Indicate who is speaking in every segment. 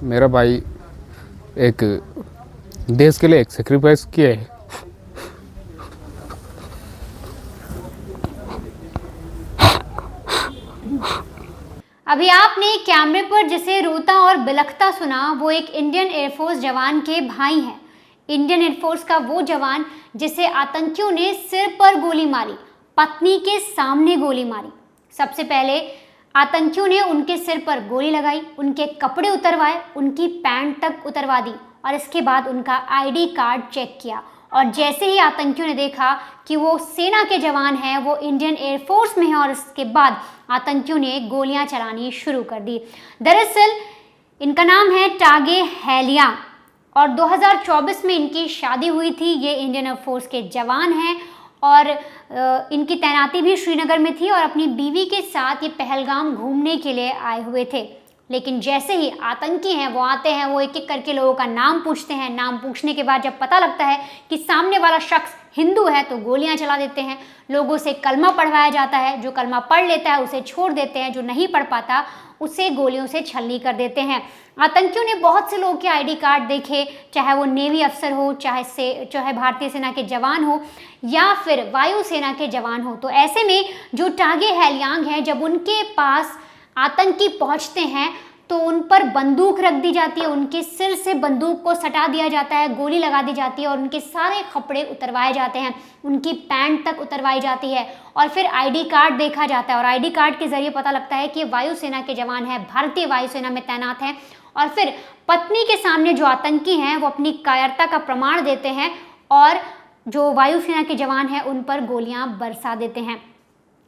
Speaker 1: मेरा भाई एक देश के लिए एक सेक्रीफाइस किया है।
Speaker 2: अभी आपने कैमरे पर जिसे रोता और बिलखता सुना वो एक इंडियन एयरफोर्स जवान के भाई हैं। इंडियन एयरफोर्स का वो जवान जिसे आतंकियों ने सिर पर गोली मारी, पत्नी के सामने गोली मारी। सबसे पहले आतंकियों ने उनके सिर पर गोली लगाई, उनके कपड़े उतरवाए, उनकी पैंट तक उतरवा दी और इसके बाद उनका आईडी कार्ड चेक किया। और जैसे ही आतंकियों ने देखा कि वो सेना के जवान हैं, वो इंडियन एयरफोर्स में हैं, और इसके बाद आतंकियों ने गोलियां चलानी शुरू कर दी। दरअसल इनका नाम है टागे हैलियांग और 2024 में इनकी शादी हुई थी। ये इंडियन एयरफोर्स के जवान हैं और इनकी तैनाती भी श्रीनगर में थी और अपनी बीवी के साथ ये पहलगाम घूमने के लिए आए हुए थे। लेकिन जैसे ही आतंकी हैं वो आते हैं, वो एक एक करके लोगों का नाम पूछते हैं। नाम पूछने के बाद जब पता लगता है कि सामने वाला शख्स हिंदू है तो गोलियां चला देते हैं। लोगों से कलमा पढ़वाया जाता है, जो कलमा पढ़ लेता है उसे छोड़ देते हैं, जो नहीं पढ़ पाता उसे गोलियों से छलनी कर देते हैं। आतंकियों ने बहुत से लोगों के आईडी कार्ड देखे, चाहे वो नेवी अफसर हो, चाहे भारतीय सेना के जवान हो या फिर वायुसेना के जवान हो। तो ऐसे में जो टागे हैलियांग हैं, जब उनके पास आतंकी पहुंचते हैं तो उन पर बंदूक रख दी जाती है, उनके सिर से बंदूक को सटा दिया जाता है, गोली लगा दी जाती है और उनके सारे कपड़े उतरवाए जाते हैं, उनकी पैंट तक उतरवाई जाती है और फिर आईडी कार्ड देखा जाता है। और आईडी कार्ड के जरिए पता लगता है कि वायुसेना के जवान हैं, भारतीय वायुसेना में तैनात हैं। और फिर पत्नी के सामने जो आतंकी हैं वो अपनी कायरता का प्रमाण देते हैं और जो वायुसेना के जवान हैं उन पर गोलियां बरसा देते हैं।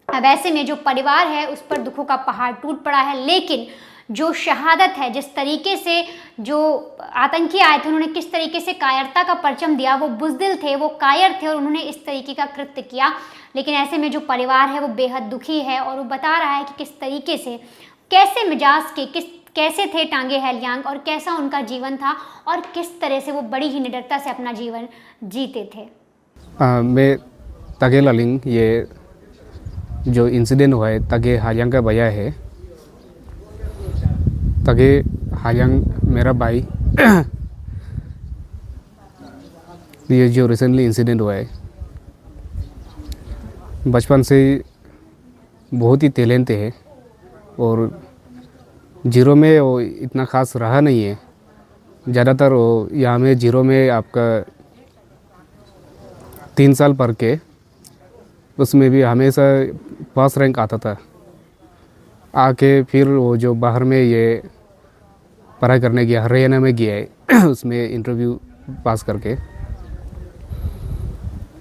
Speaker 2: अब ऐसे में जो परिवार है उस पर दुखों का पहाड़ टूट पड़ा है। लेकिन जो शहादत है, जिस तरीके से जो आतंकी आए थे उन्होंने किस तरीके से कायरता का परचम दिया, वो बुज़दिल थे, वो कायर थे और उन्होंने इस तरीके का कृत्य किया। लेकिन ऐसे में जो परिवार है वो बेहद दुखी है और वो बता रहा है कि किस तरीके से, कैसे मिजाज के, कैसे थे टागे हैलियांग और कैसा उनका जीवन था और किस तरह से वो बड़ी ही निडरता से अपना जीवन जीते थे।
Speaker 1: मैं टागे लालिंग, ये जो इंसिडेंट हुआ है टागे हैलियांग का भैया है। टागे हैलियांग मेरा भाई ये जो रिसेंटली इंसिडेंट हुआ है, बचपन से बहुत ही टैलेंट है और जीरो में वो इतना ख़ास रहा नहीं है। ज़्यादातर वो यहाँ में जीरो में आपका 3 साल पढ़ के उसमें भी हमेशा फर्स्ट रैंक आता था। आके फिर वो जो बाहर में ये पढ़ाई करने गया, हरियाणा में गया है उसमें इंटरव्यू पास करके,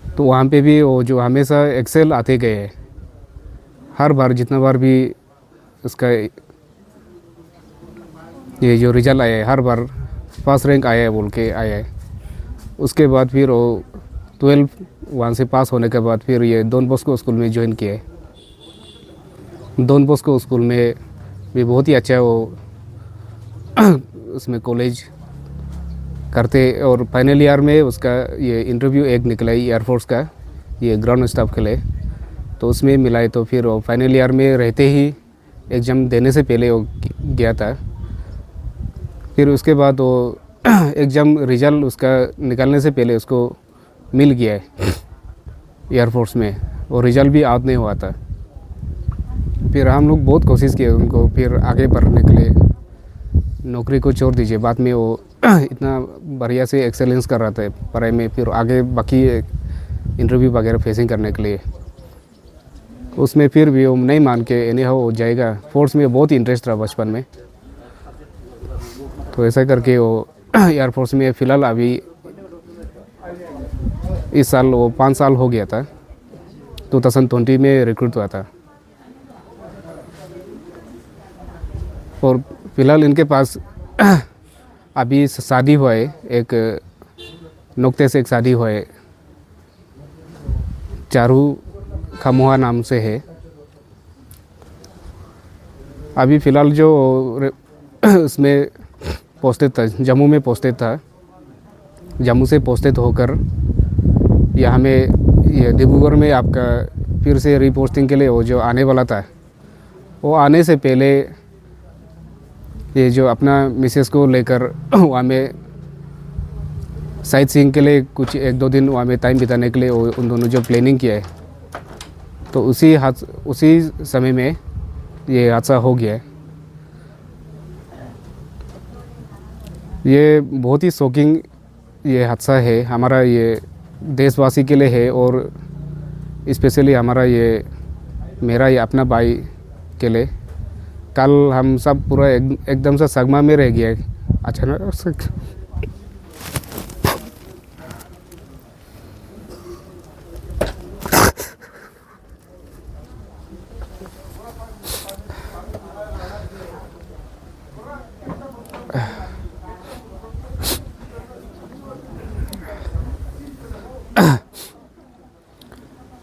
Speaker 1: तो वहाँ पे भी वो जो हमेशा एक्सेल आते गए हैं। हर बार जितना बार भी उसका ये जो रिजल्ट आया है, हर बार फर्स्ट रैंक आया है बोल के आया है। उसके बाद फिर वो 12 वहाँ से पास होने के बाद फिर ये डॉन बॉस्को स्कूल में ज्वाइन किया है। डॉन बॉस्को स्कूल में भी बहुत ही अच्छा वो उसमें कॉलेज करते और फाइनल ईयर में उसका ये इंटरव्यू एक निकला है एयरफोर्स का, ये ग्राउंड स्टाफ के लिए, तो उसमें मिला है। तो फिर वो फाइनल ईयर में रहते ही एग्ज़ाम देने से पहले वो गया था। फिर उसके बाद वो एग्ज़ाम रिजल्ट उसका निकालने से पहले उसको मिल गया है एयरफोर्स में, और रिजल्ट भी आउट नहीं हुआ था। फिर हम लोग बहुत कोशिश किए उनको फिर आगे बढ़ने के लिए, नौकरी को छोड़ दीजिए। बाद में वो इतना बढ़िया से एक्सेलेंस कर रहा था पढ़ाई में, फिर आगे बाकी इंटरव्यू वगैरह फेसिंग करने के लिए उसमें फिर भी वो नहीं मान के एनी हाउ हो जाएगा। फोर्स में बहुत इंटरेस्ट रहा बचपन में, तो ऐसा करके वो एयरफोर्स में फ़िलहाल अभी इस साल वो 5 साल हो गया था। 2020 में रिक्रूट हुआ था और फिलहाल इनके पास अभी शादी हुआ है, एक नुकते से एक शादी हुआ है, चारू खमोहा नाम से है। अभी फ़िलहाल जो उसमें पोस्टेड था, जम्मू में पोस्टेड था, जम्मू से पोस्टेड होकर यहाँ में ये डिब्रूगढ़ में आपका फिर से रीपोस्टिंग के लिए वो जो आने वाला था, वो आने से पहले ये जो अपना मिसेस को लेकर वहाँ में साइट सीइंग के लिए कुछ 1-2 दिन वहाँ में टाइम बिताने के लिए उन दोनों जो प्लानिंग किया है, तो उसी समय में ये हादसा हो गया है। ये बहुत ही शॉकिंग ये हादसा है, हमारा ये देशवासी के लिए है और स्पेशली मेरा ये अपना भाई के लिए। कल हम सब पूरा एकदम से सदमा में रह गया अचानक से।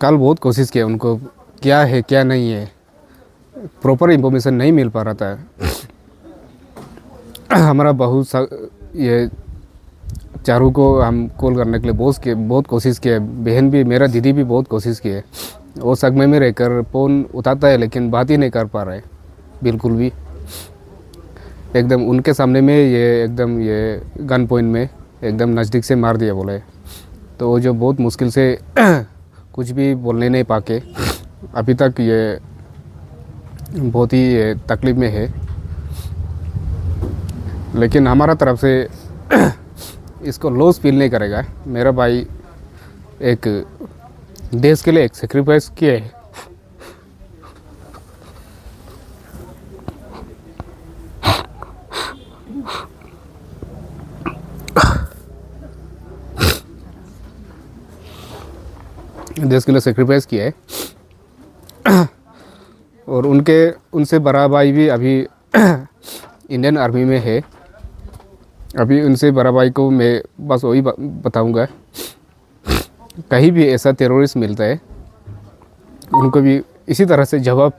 Speaker 1: कल बहुत कोशिश किया, उनको क्या है क्या नहीं है प्रॉपर इंफॉर्मेशन नहीं मिल पा रहा था। हमारा ये चारू को हम कॉल करने के लिए बहुत कोशिश किया, बहन भी, मेरा दीदी भी बहुत कोशिश किए। वो सदमे में रहकर फ़ोन उठाता है लेकिन बात ही नहीं कर पा रहा है बिल्कुल भी। एकदम उनके सामने में ये गन पॉइंट में एकदम नज़दीक से मार दिया बोले। तो वो जो बहुत मुश्किल से कुछ भी बोलने नहीं पाके अभी तक ये बहुत ही तकलीफ़ में है। लेकिन हमारा तरफ से इसको लॉस फील नहीं करेगा। मेरा भाई एक देश के लिए एक सेक्रीफाइस किया है। देश के लिए सेक्रीफाइस किया है। और उनसे बड़ा भाई भी अभी इंडियन आर्मी में है। अभी उनसे बड़ा भाई को मैं बस वही बताऊंगा, कहीं भी ऐसा टेररिस्ट मिलता है उनको भी इसी तरह से जवाब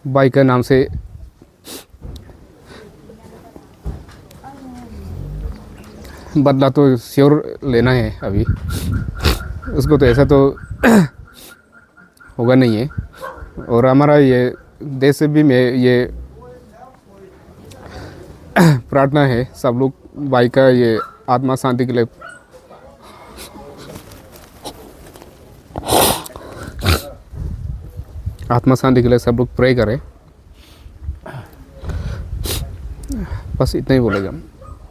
Speaker 1: भाई का नाम से बदला तो श्योर लेना है। अभी उसको तो ऐसा तो होगा नहीं है। और हमारा ये देश से भी मैं ये प्रार्थना है सब लोग भाई का ये आत्मा शांति के लिए सब लोग प्रे करें। बस इतना ही बोलेगा।